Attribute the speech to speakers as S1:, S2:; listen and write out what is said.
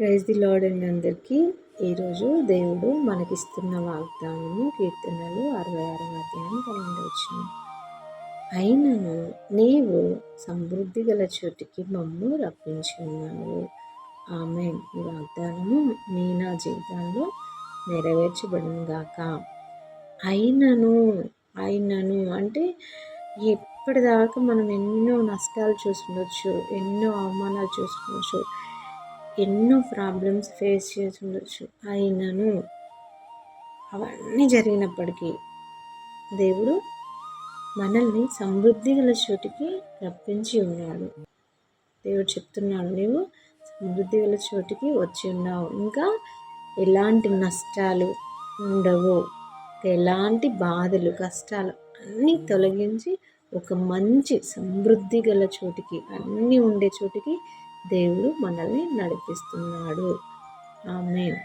S1: Praise the lord అండి అందరికీ. ఈరోజు దేవుడు మనకిస్తున్న వాగ్దానము కీర్తనలు 66వ అధ్యాయం 12వ వచనం. అయినను నీవు సమృద్ధి గల చోటికి మమ్ము రప్పించున్నావు. ఆమేన్. ఈ వాగ్దానము నా జీవితంలో నెరవేర్చబడును గాక. అయినను అంటే ఎప్పటిదాకా మనం ఎన్నో నష్టాలు చూస్తుండొచ్చు, ఎన్నో అవమానాలు చూస్తుండొచ్చు, ఎన్నో ప్రాబ్లమ్స్ ఫేస్ చేసి ఉండొచ్చు. అయినను అవన్నీ జరిగినప్పటికీ దేవుడు మనల్ని సమృద్ధి గల చోటికి రప్పించి ఉన్నాడు. దేవుడు చెప్తున్నాడు, నీవు సమృద్ధి గల చోటికి వచ్చి ఉన్నావు. ఇంకా ఎలాంటి నష్టాలు ఉండవు, ఎలాంటి బాధలు కష్టాలు అన్నీ తొలగించి ఒక మంచి సమృద్ధి గల చోటికి, అన్నీ ఉండే చోటికి దేవుడు మనల్ని నడిపిస్తున్నాడు. ఆమేన్.